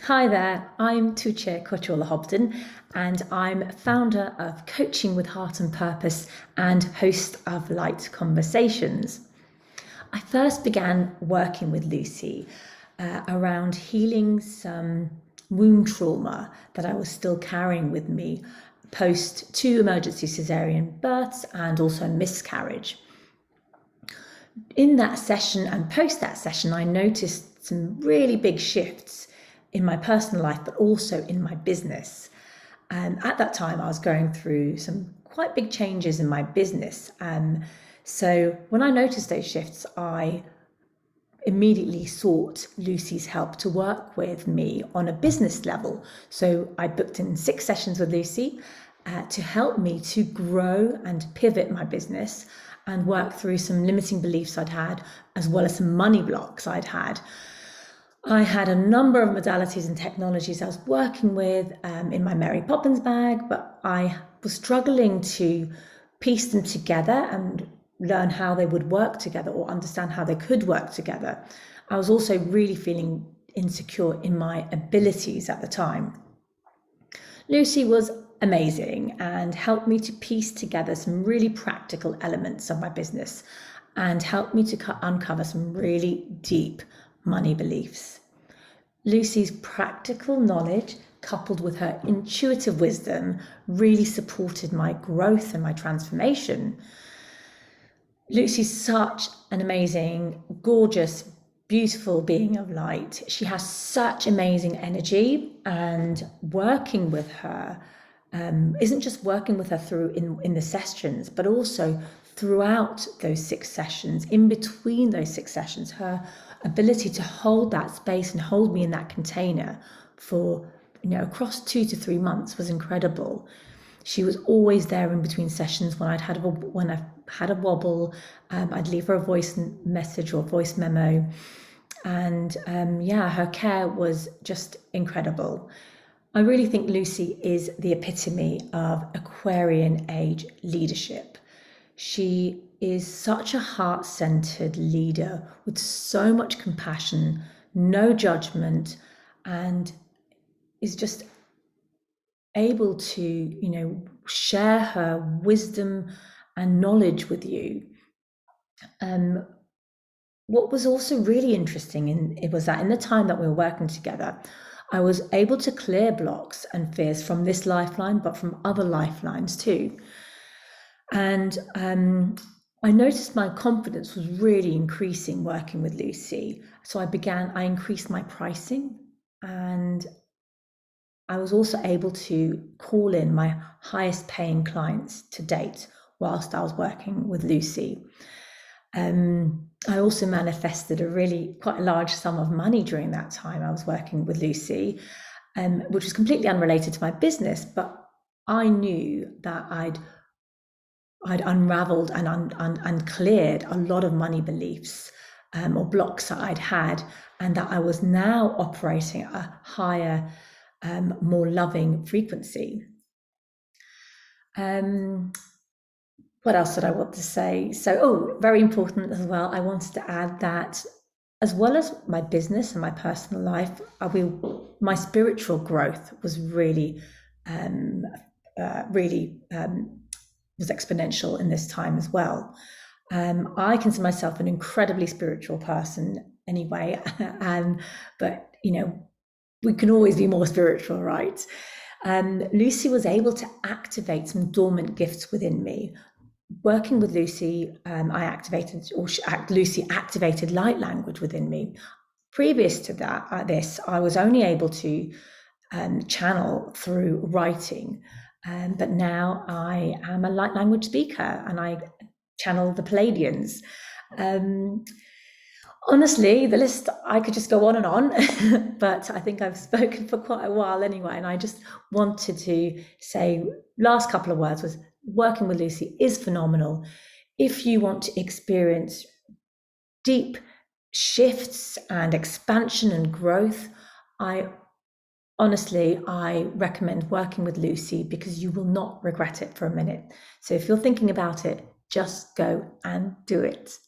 Hi there, I'm Tugce Kocoglu-Hobden and I'm founder of Coaching with Heart and Purpose and host of Light Conversations. I first began working with Lucy around healing some wound trauma that I was still carrying with me post 2 emergency cesarean births and also miscarriage. In that session and post that session, I noticed some really big shifts in my personal life, but also in my business. And at that time, I was going through some quite big changes in my business. So when I noticed those shifts, I immediately sought Lucy's help to work with me on a business level. So I booked in 6 sessions with Lucy to help me to grow and pivot my business and work through some limiting beliefs I'd had, as well as some money blocks I'd had. I had a number of modalities and technologies I was working with in my Mary Poppins bag, but I was struggling to piece them together and learn how they would work together or understand how they could work together. I was also really feeling insecure in my abilities at the time. Lucy was amazing and helped me to piece together some really practical elements of my business and helped me to uncover some really deep money beliefs. Lucy's practical knowledge, coupled with her intuitive wisdom, really supported my growth and my transformation. Lucy's such an amazing, gorgeous, beautiful being of light. She has such amazing energy, and working with her isn't just working with her through in the sessions, but also throughout those 6 sessions, in between those 6 sessions, her ability to hold that space and hold me in that container for across 2 to 3 months was incredible. She was always there in between sessions when I've had a wobble. I'd leave her a voice message or a voice memo, and her care was just incredible. I really think Lucy is the epitome of Aquarian age leadership. She is such a heart-centered leader with so much compassion, no judgment, and is just able to, share her wisdom and knowledge with you. What was also really interesting it was that in the time that we were working together, I was able to clear blocks and fears from this lifeline, but from other lifelines too. And I noticed my confidence was really increasing working with Lucy. So I increased my pricing, and I was also able to call in my highest paying clients to date whilst I was working with Lucy. I also manifested a really quite a large sum of money during that time I was working with Lucy, which was completely unrelated to my business, but I knew that I'd unraveled and cleared a lot of money beliefs or blocks that I'd had, and that I was now operating at a higher, more loving frequency. What else did I want to say? So, very important as well, I wanted to add that as well as my business and my personal life, my spiritual growth was really was exponential in this time as well. I consider myself an incredibly spiritual person anyway, but we can always be more spiritual, right? Lucy was able to activate some dormant gifts within me. Working with Lucy, Lucy activated light language within me. Previous to that, I was only able to channel through writing, but now I am a light language speaker and I channel the Pleiadians. Honestly, the list, I could just go on and on, but I think I've spoken for quite a while anyway, and I just wanted to say, last couple of words was, working with Lucy is phenomenal. If you want to experience deep shifts and expansion and growth, I recommend working with Lucy because you will not regret it for a minute. So if you're thinking about it, just go and do it.